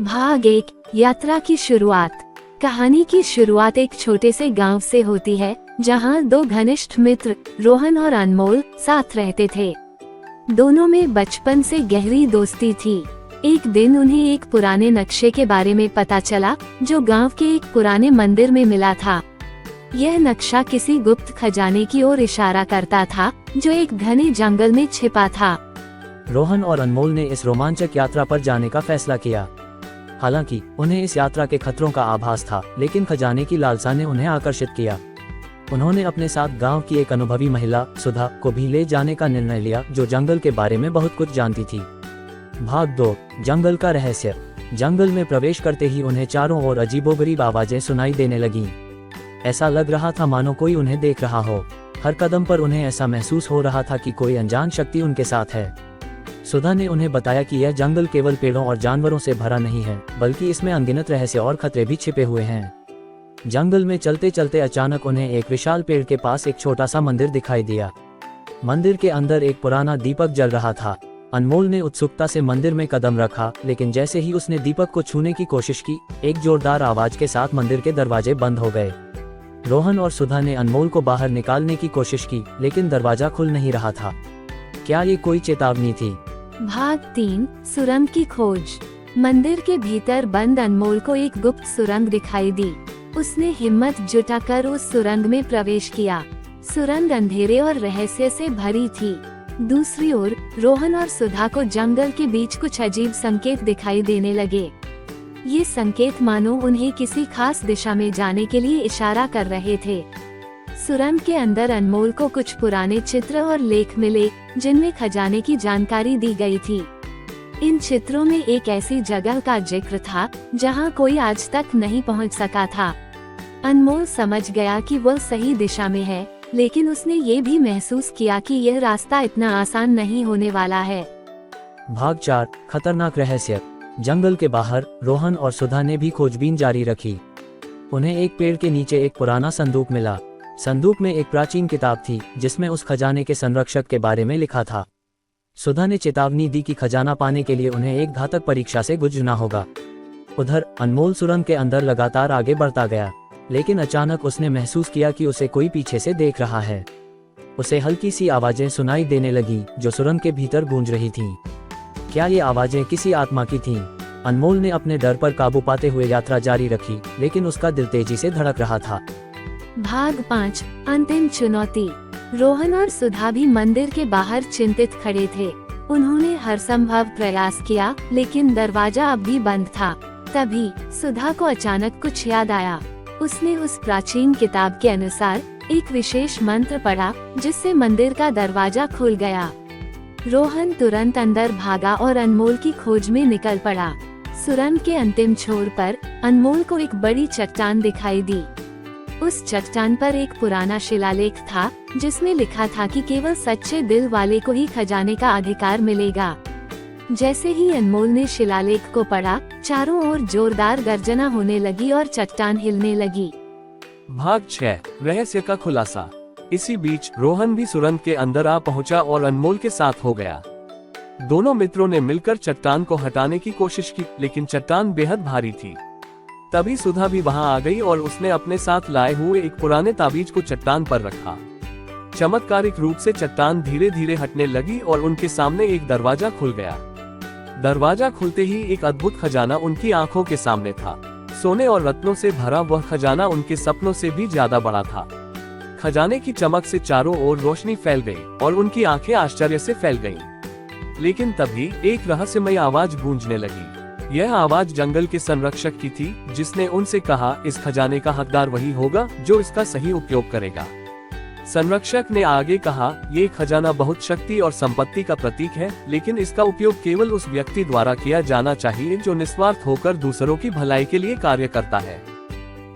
भाग 1 यात्रा की शुरुआत। कहानी की शुरुआत एक छोटे से गांव से होती है, जहां दो घनिष्ठ मित्र रोहन और अनमोल साथ रहते थे। दोनों में बचपन से गहरी दोस्ती थी। एक दिन उन्हें एक पुराने नक्शे के बारे में पता चला, जो गांव के एक पुराने मंदिर में मिला था। यह नक्शा किसी गुप्त खजाने की ओर इशारा करता था, जो एक घने जंगल में छिपा था। रोहन और अनमोल ने इस रोमांचक यात्रा पर जाने का फैसला किया। हालांकि उन्हें इस यात्रा के खतरों का आभास था, लेकिन खजाने की लालसा ने उन्हें आकर्षित किया। उन्होंने अपने साथ गांव की एक अनुभवी महिला सुधा को भी ले जाने का निर्णय लिया, जो जंगल के बारे में बहुत कुछ जानती थी। भाग 2 जंगल का रहस्य। जंगल में प्रवेश करते ही उन्हें चारों ओर अजीबोगरीब आवाजें सुनाई देने लगीं। ऐसा लग रहा था मानो कोई उन्हें देख रहा हो। हर कदम पर उन्हें ऐसा महसूस हो रहा था कि कोई अनजान शक्ति उनके साथ है। सुधा ने उन्हें बताया कि यह जंगल केवल पेड़ों और जानवरों से भरा नहीं है, बल्कि इसमें अनगिनत रहस्य और खतरे भी छिपे हुए हैं। जंगल में चलते चलते अचानक उन्हें एक विशाल पेड़ के पास एक छोटा सा मंदिर दिखाई दिया। मंदिर के अंदर एक पुराना दीपक जल रहा था। अनमोल ने उत्सुकता से मंदिर में कदम रखा, लेकिन जैसे ही उसने दीपक को छूने की कोशिश की, एक जोरदार आवाज के साथ मंदिर के दरवाजे बंद हो गए। रोहन और सुधा ने अनमोल को बाहर निकालने की कोशिश की, लेकिन दरवाजा खुल नहीं रहा था। क्या ये कोई चेतावनी थी? भाग 3 सुरंग की खोज। मंदिर के भीतर बंद अनमोल को एक गुप्त सुरंग दिखाई दी। उसने हिम्मत जुटाकर उस सुरंग में प्रवेश किया। सुरंग अंधेरे और रहस्य से भरी थी। दूसरी ओर रोहन और सुधा को जंगल के बीच कुछ अजीब संकेत दिखाई देने लगे। ये संकेत मानो उन्हें किसी खास दिशा में जाने के लिए इशारा कर रहे थे। सुरंग के अंदर अनमोल को कुछ पुराने चित्र और लेख मिले, जिनमें खजाने की जानकारी दी गई थी। इन चित्रों में एक ऐसी जगह का जिक्र था, जहां कोई आज तक नहीं पहुंच सका था। अनमोल समझ गया कि वह सही दिशा में है, लेकिन उसने ये भी महसूस किया कि यह रास्ता इतना आसान नहीं होने वाला है। भाग 4 खतरनाक रहस्य। जंगल के बाहर रोहन और सुधा ने भी खोजबीन जारी रखी। उन्हें एक पेड़ के नीचे एक पुराना संदूक मिला। संदूक में एक प्राचीन किताब थी, जिसमें उस खजाने के संरक्षक के बारे में लिखा था। सुधा ने चेतावनी दी कि खजाना पाने के लिए उन्हें एक घातक परीक्षा से गुजरना होगा। उधर अनमोल सुरंग के अंदर लगातार आगे बढ़ता गया, लेकिन अचानक उसने महसूस किया कि उसे कोई पीछे से देख रहा है। उसे हल्की सी आवाजें सुनाई देने लगी, जो सुरंग के भीतर गूंज रही थीं। क्या ये आवाजें किसी आत्मा की थीं? अनमोल ने अपने डर पर काबू पाते हुए यात्रा जारी रखी, लेकिन उसका दिल तेजी से धड़क रहा था। भाग 5 अंतिम चुनौती। रोहन और सुधा भी मंदिर के बाहर चिंतित खड़े थे। उन्होंने हर संभव प्रयास किया, लेकिन दरवाजा अब भी बंद था। तभी सुधा को अचानक कुछ याद आया। उसने उस प्राचीन किताब के अनुसार एक विशेष मंत्र पढ़ा, जिससे मंदिर का दरवाजा खुल गया। रोहन तुरंत अंदर भागा और अनमोल की खोज में निकल पड़ा। सुरंग के अंतिम छोर पर अनमोल को एक बड़ी चट्टान दिखाई दी। उस चट्टान पर एक पुराना शिलालेख था, जिसमें लिखा था कि केवल सच्चे दिल वाले को ही खजाने का अधिकार मिलेगा। जैसे ही अनमोल ने शिलालेख को पढ़ा, चारों ओर जोरदार गर्जना होने लगी और चट्टान हिलने लगी। भाग 6 रहस्य का खुलासा। इसी बीच रोहन भी सुरंग के अंदर आ पहुंचा और अनमोल के साथ हो गया। दोनों मित्रों ने मिलकर चट्टान को हटाने की कोशिश की, लेकिन चट्टान बेहद भारी थी। तभी सुधा भी वहां आ गई और उसने अपने साथ लाए हुए एक पुराने ताबीज को चट्टान पर रखा। चमत्कारिक रूप से चट्टान धीरे धीरे हटने लगी और उनके सामने एक दरवाजा खुल गया। दरवाजा खुलते ही एक अद्भुत खजाना उनकी आंखों के सामने था। सोने और रत्नों से भरा वह खजाना उनके सपनों से भी ज्यादा बड़ा था। खजाने की चमक से चारों ओर रोशनी फैल गई और उनकी आंखें आश्चर्य से फैल गईं। लेकिन तभी एक रहस्यमय आवाज गूंजने लगी। यह आवाज जंगल के संरक्षक की थी, जिसने उनसे कहा, इस खजाने का हकदार वही होगा जो इसका सही उपयोग करेगा। संरक्षक ने आगे कहा, ये खजाना बहुत शक्ति और संपत्ति का प्रतीक है, लेकिन इसका उपयोग केवल उस व्यक्ति द्वारा किया जाना चाहिए जो निस्वार्थ होकर दूसरों की भलाई के लिए कार्य करता है।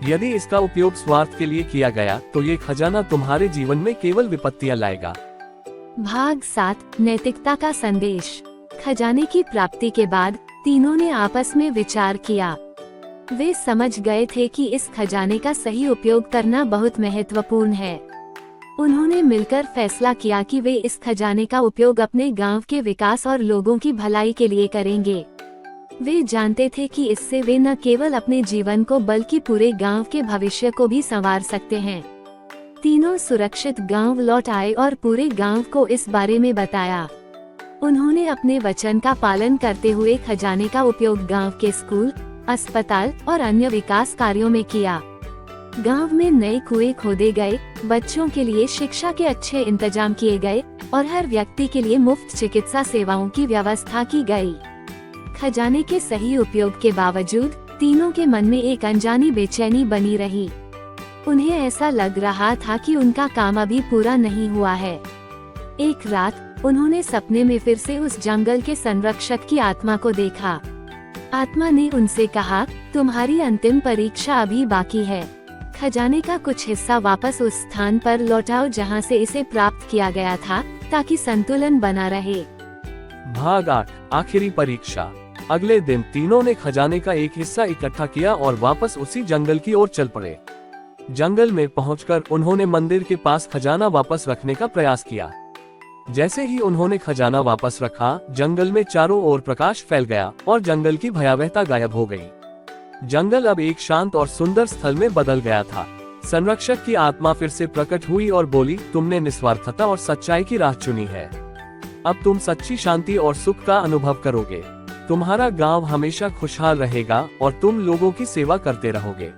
यदि इसका उपयोग स्वार्थ के लिए किया गया, तो ये खजाना तुम्हारे जीवन में केवल विपत्तियां लाएगा। भाग 7 नैतिकता का संदेश। खजाने की प्राप्ति के बाद तीनों ने आपस में विचार किया। वे समझ गए थे कि इस खजाने का सही उपयोग करना बहुत महत्वपूर्ण है। उन्होंने मिलकर फैसला किया कि वे इस खजाने का उपयोग अपने गांव के विकास और लोगों की भलाई के लिए करेंगे। वे जानते थे कि इससे वे न केवल अपने जीवन को बल्कि पूरे गांव के भविष्य को भी संवार सकते हैं। तीनों सुरक्षित गांव लौट आए और पूरे गांव को इस बारे में बताया। उन्होंने अपने वचन का पालन करते हुए खजाने का उपयोग गांव के स्कूल, अस्पताल और अन्य विकास कार्यों में किया। गांव में नए कुएं खोदे गए, बच्चों के लिए शिक्षा के अच्छे इंतजाम किए गए और हर व्यक्ति के लिए मुफ्त चिकित्सा सेवाओं की व्यवस्था की गई। खजाने के सही उपयोग के बावजूद तीनों के मन में एक अनजानी बेचैनी बनी रही। उन्हें ऐसा लग रहा था कि उनका काम अभी पूरा नहीं हुआ है। एक रात उन्होंने सपने में फिर से उस जंगल के संरक्षक की आत्मा को देखा। आत्मा ने उनसे कहा, तुम्हारी अंतिम परीक्षा अभी बाकी है। खजाने का कुछ हिस्सा वापस उस स्थान पर लौटाओ जहां से इसे प्राप्त किया गया था, ताकि संतुलन बना रहे। भाग 8, आखिरी परीक्षा। अगले दिन तीनों ने खजाने का एक हिस्सा इकट्ठा किया और वापस उसी जंगल की ओर चल पड़े। जंगल में पहुंचकर उन्होंने मंदिर के पास खजाना वापस रखने का प्रयास किया। जैसे ही उन्होंने खजाना वापस रखा, जंगल में चारों ओर प्रकाश फैल गया और जंगल की भयावहता गायब हो गई। जंगल अब एक शांत और सुंदर स्थल में बदल गया था। संरक्षक की आत्मा फिर से प्रकट हुई और बोली, तुमने निस्वार्थता और सच्चाई की राह चुनी है। अब तुम सच्ची शांति और सुख का अनुभव करोगे। तुम्हारा गांव हमेशा खुशहाल रहेगा और तुम लोगों की सेवा करते रहोगे।